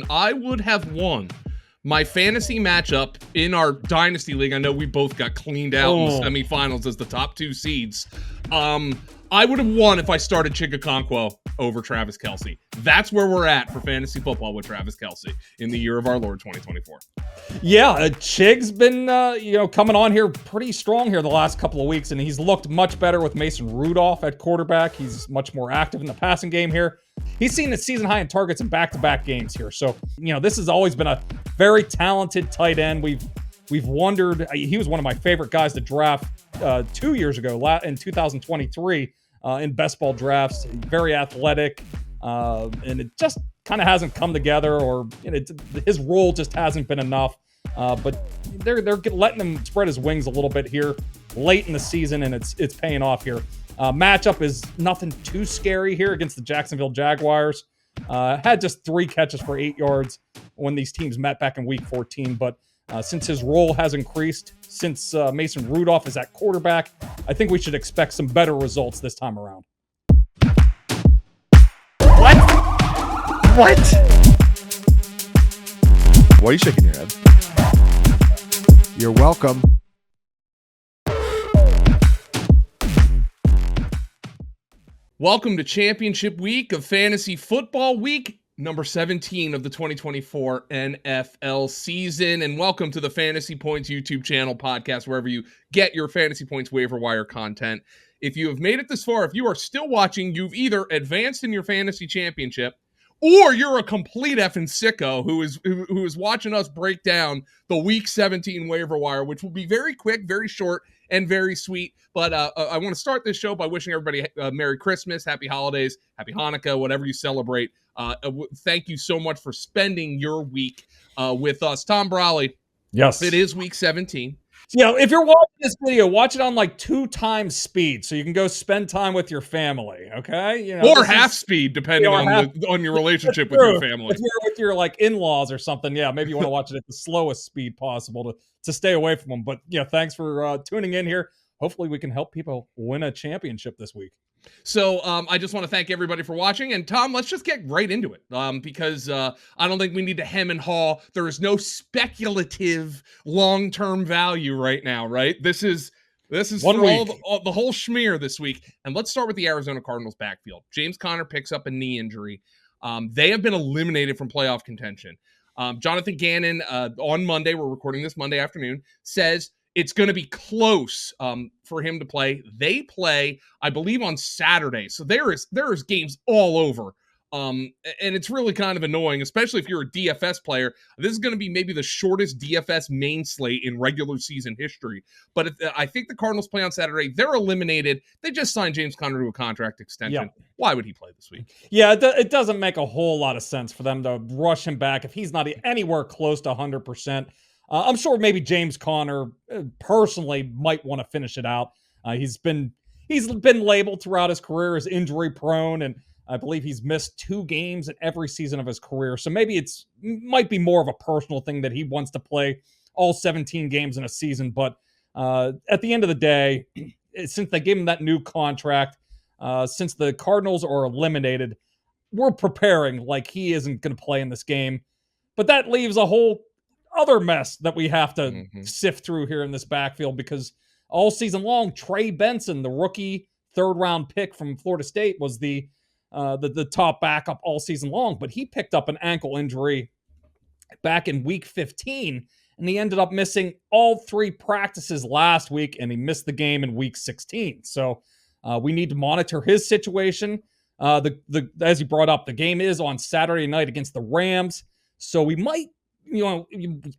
I would have won my fantasy matchup in our dynasty league. I know we both got cleaned out in the semifinals as the top 2 seeds. I would have won if I started Chigoziem Okonkwo over Travis Kelce. That's where we're at for fantasy football with Travis Kelce in the year of our Lord 2024. Yeah, Chig's been coming on here pretty strong here the last couple of weeks, and he's looked much better with Mason Rudolph at quarterback. He's much more active in the passing game here. He's seen a season high in targets in back-to-back games here. So, this has always been a very talented tight end. We've wondered, he was one of my favorite guys to draft 2 years ago in 2023 in best ball drafts. Very athletic, and it just kind of hasn't come together, or his role just hasn't been enough. But they're letting him spread his wings a little bit here late in the season, and it's paying off here. Matchup is nothing too scary here against the Jacksonville Jaguars. Had just 3 catches for 8 yards when these teams met back in week 14, but since his role has increased, since Mason Rudolph is at quarterback, I think we should expect some better results this time around. What? Why are you shaking your head? You're welcome. Welcome to Championship Week of Fantasy Football Week, number 17 of the 2024 NFL season. And welcome to the Fantasy Points YouTube channel podcast, wherever you get your Fantasy Points waiver wire content. If you have made it this far, if you are still watching, you've either advanced in your fantasy championship, or you're a complete effing sicko who is watching us break down the Week 17 waiver wire, which will be very quick, very short, and very sweet. But I want to start this show by wishing everybody Merry Christmas, Happy Holidays, Happy Hanukkah, whatever you celebrate. Thank you so much for spending your week with us. Tom Brawley. Yes. It is Week 17. If you're watching this video, watch it on like 2 times speed so you can go spend time with your family, okay? Or half speed, depending on your relationship with your family. If you're with your like in-laws or something, maybe you want to watch it at the slowest speed possible to stay away from them. But thanks for tuning in here. Hopefully we can help people win a championship this week. So I just want to thank everybody for watching. And Tom, let's just get right into it because I don't think we need to hem and haw. There is no speculative long-term value right now, right? This is for all the whole schmear this week. And let's start with the Arizona Cardinals backfield. James Conner picks up a knee injury. They have been eliminated from playoff contention. Jonathan Gannon on Monday, we're recording this Monday afternoon, says it's going to be close for him to play. They play, I believe, on Saturday. So there is games all over. And it's really kind of annoying, especially if you're a DFS player. This is going to be maybe the shortest DFS main slate in regular season history. But I think the Cardinals play on Saturday. They're eliminated. They just signed James Conner to a contract extension. Yep. Why would he play this week? Yeah, it doesn't make a whole lot of sense for them to rush him back if he's not anywhere close to 100%. I'm sure maybe James Conner personally might want to finish it out. He's been labeled throughout his career as injury prone, and I believe he's missed 2 games in every season of his career. So maybe might be more of a personal thing that he wants to play all 17 games in a season. But at the end of the day, since they gave him that new contract, since the Cardinals are eliminated, we're preparing like he isn't going to play in this game. But that leaves a whole other mess that we have to sift through here in this backfield, because all season long, Trey Benson, the rookie 3rd-round pick from Florida State, was the top backup all season long, but he picked up an ankle injury back in week 15, and he ended up missing all 3 practices last week, and he missed the game in week 16. So we need to monitor his situation. As you brought up, the game is on Saturday night against the Rams, so we might,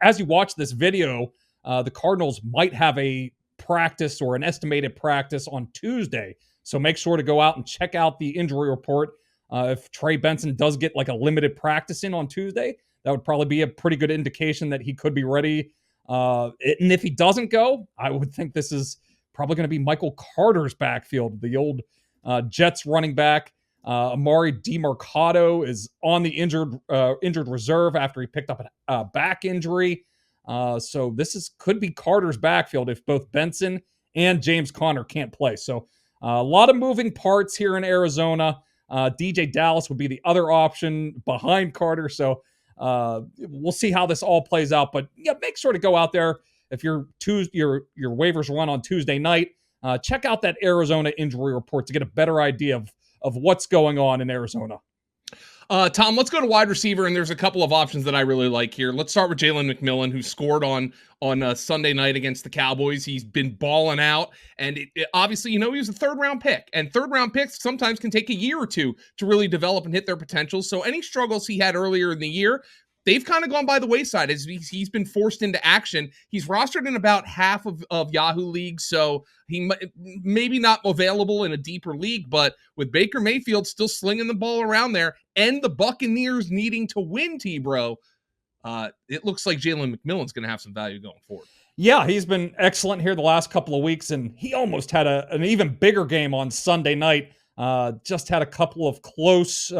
as you watch this video, the Cardinals might have a practice or an estimated practice on Tuesday. So make sure to go out and check out the injury report. If Trey Benson does get like a limited practice in on Tuesday, that would probably be a pretty good indication that he could be ready. And if he doesn't go, I would think this is probably going to be Michael Carter's backfield, the old Jets running back. Amari DiMercato is on the injured reserve after he picked up a back injury. So this could be Carter's backfield if both Benson and James Conner can't play. So a lot of moving parts here in Arizona. DJ Dallas would be the other option behind Carter. So We'll see how this all plays out. But yeah, make sure to go out there if your waivers run on Tuesday night. Check out that Arizona injury report to get a better idea of what's going on in Arizona. Tom, let's go to wide receiver, and there's a couple of options that I really like here. Let's start with Jalen McMillan, who scored on Sunday night against the Cowboys. He's been balling out, and obviously, he was a third-round pick, and third-round picks sometimes can take a year or two to really develop and hit their potential. So any struggles he had earlier in the year, they've kind of gone by the wayside as he's been forced into action. He's rostered in about half of Yahoo leagues, so he maybe not available in a deeper league, but with Baker Mayfield still slinging the ball around there and the Buccaneers needing to win, T-Bro, it looks like Jalen McMillan's going to have some value going forward. Yeah, he's been excellent here the last couple of weeks, and he almost had an even bigger game on Sunday night. Just had a couple of close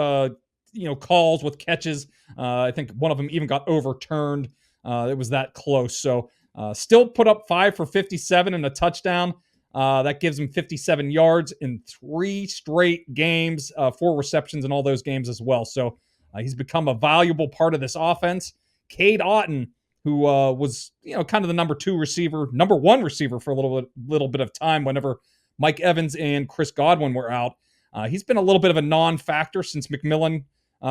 calls with catches. I think one of them even got overturned. It was that close. So still put up 5 for 57 and a touchdown. That gives him 57 yards in 3 straight games, 4 receptions in all those games as well. So he's become a valuable part of this offense. Cade Otton, who was kind of the number 1 receiver for a little bit of time whenever Mike Evans and Chris Godwin were out. He's been a little bit of a non-factor since McMillan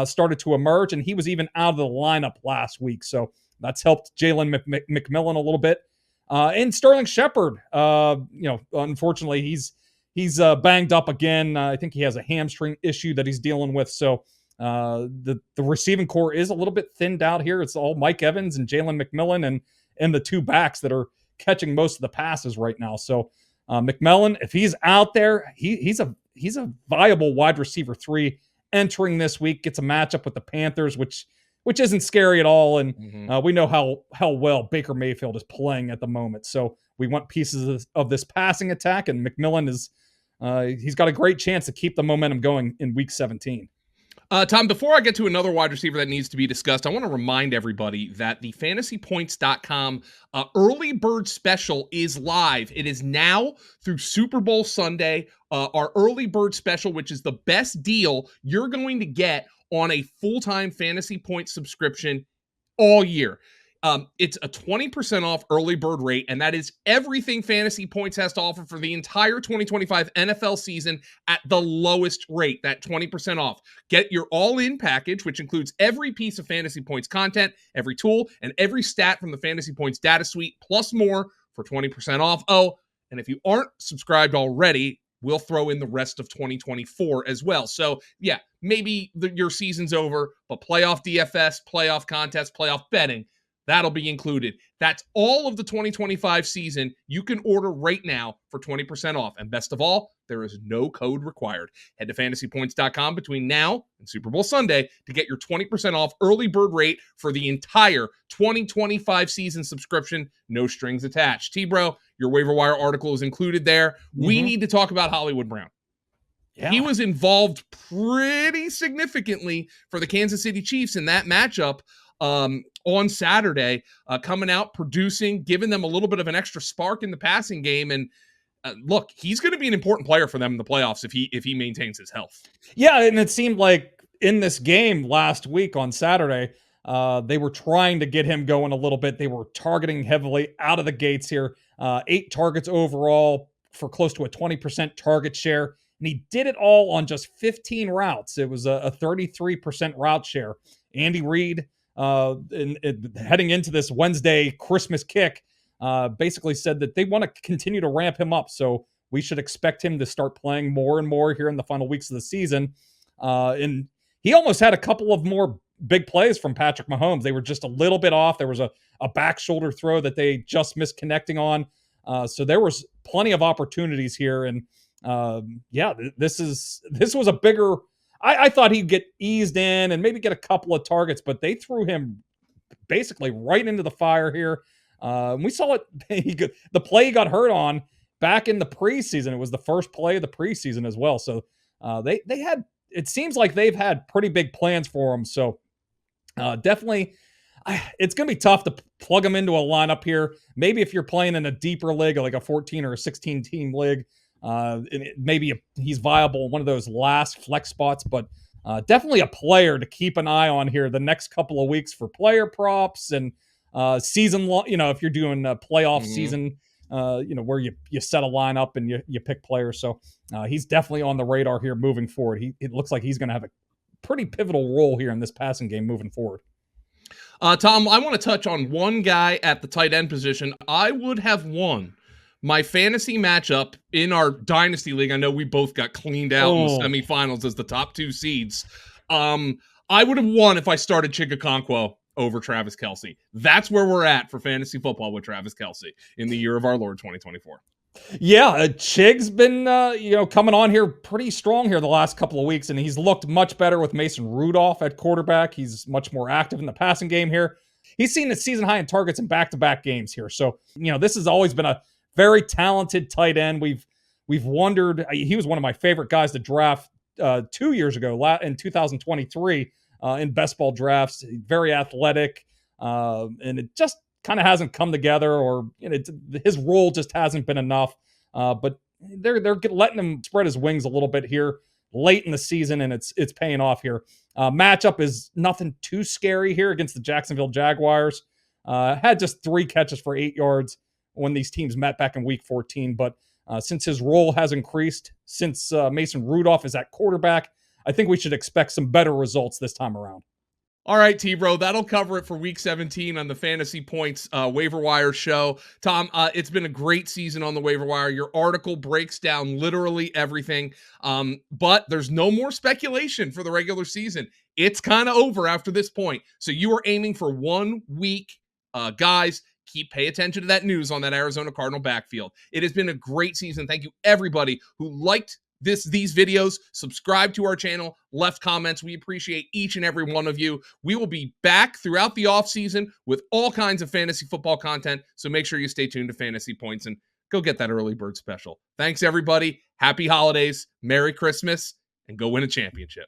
started to emerge, and he was even out of the lineup last week. So that's helped Jalen McMillan a little bit. And Sterling Shepard, unfortunately, he's banged up again. I think he has a hamstring issue that he's dealing with. So the receiving core is a little bit thinned out here. It's all Mike Evans and Jalen McMillan and the 2 backs that are catching most of the passes right now. So McMillan, if he's out there, he's a viable wide receiver 3 entering this week. Gets a matchup with the Panthers, which isn't scary at all. And we know how well Baker Mayfield is playing at the moment. So we want pieces of this passing attack, and McMillan he's got a great chance to keep the momentum going in week 17. Tom, before I get to another wide receiver that needs to be discussed, I want to remind everybody that the FantasyPoints.com early bird special is live. It is now through Super Bowl Sunday. Our early bird special, which is the best deal you're going to get on a full-time Fantasy Points subscription all year. It's a 20% off early bird rate, and that is everything Fantasy Points has to offer for the entire 2025 NFL season at the lowest rate, that 20% off. Get your all-in package, which includes every piece of Fantasy Points content, every tool, and every stat from the Fantasy Points data suite, plus more for 20% off. Oh, and if you aren't subscribed already, we'll throw in the rest of 2024 as well. So, yeah, maybe your season's over, but playoff DFS, playoff contests, playoff betting, that'll be included. That's all of the 2025 season. You can order right now for 20% off. And best of all, there is no code required. Head to fantasypoints.com between now and Super Bowl Sunday to get your 20% off early bird rate for the entire 2025 season subscription. No strings attached. T-Bro, your waiver wire article is included there. We need to talk about Hollywood Brown. Yeah. He was involved pretty significantly for the Kansas City Chiefs in that matchup on Saturday, coming out, producing, giving them a little bit of an extra spark in the passing game. And look, he's going to be an important player for them in the playoffs if he maintains his health. Yeah, and it seemed like in this game last week on Saturday, they were trying to get him going a little bit. They were targeting heavily out of the gates here. 8 targets overall for close to a 20% target share. And he did it all on just 15 routes. It was a 33% route share. Andy Reid, heading into this Wednesday Christmas kick, basically said that they want to continue to ramp him up. So we should expect him to start playing more and more here in the final weeks of the season. And he almost had a couple of more big plays from Patrick Mahomes. They were just a little bit off. There was a back shoulder throw that they just missed connecting on. So there was plenty of opportunities here. And this was a bigger, I thought he'd get eased in and maybe get a couple of targets, but they threw him basically right into the fire here. We saw it. The play he got hurt on back in the preseason. It was the first play of the preseason as well. So they had, it seems like they've had pretty big plans for him. So definitely, it's going to be tough to plug him into a lineup here. Maybe if you're playing in a deeper league, like a 14 or a 16 team league, maybe he's viable in one of those last flex spots. But Definitely a player to keep an eye on here the next couple of weeks for player props and season long. If you're doing a playoff season, where you set a lineup and you pick players. So he's definitely on the radar here moving forward. It looks like he's going to have a pretty pivotal role here in this passing game moving forward. Tom, I want to touch on one guy at the tight end position. I would have won my fantasy matchup in our dynasty league. I know we both got cleaned out in the semifinals as the top 2 seeds. I would have won if I started Okonkwo over Travis Kelce. That's where we're at for fantasy football with Travis Kelce in the year of our Lord 2024. Yeah, Chig's been coming on here pretty strong here the last couple of weeks, and he's looked much better with Mason Rudolph at quarterback. He's much more active in the passing game here. He's seen a season high in targets in back-to-back games here. So, this has always been a very talented tight end. We've wondered, he was one of my favorite guys to draft 2 years ago in 2023 in best ball drafts. Very athletic, and it just kind of hasn't come together, or his role just hasn't been enough. But they're letting him spread his wings a little bit here late in the season, and it's paying off here. Matchup is nothing too scary here against the Jacksonville Jaguars. Had just 3 catches for 8 yards when these teams met back in Week 14. But since his role has increased, since Mason Rudolph is at quarterback, I think we should expect some better results this time around. All right, T-Bro, that'll cover it for Week 17 on the Fantasy Points Waiver Wire show. Tom, it's been a great season on the Waiver Wire. Your article breaks down literally everything, but there's no more speculation for the regular season. It's kind of over after this point. So you are aiming for 1 week. Guys, pay attention to that news on that Arizona Cardinal backfield. It has been a great season. Thank you, everybody who liked these videos, subscribe to our channel, left comments. We appreciate each and every one of you. We will be back throughout the offseason with all kinds of fantasy football content, so make sure you stay tuned to Fantasy Points and go get that early bird special. Thanks, everybody. Happy holidays, Merry Christmas, and go win a championship.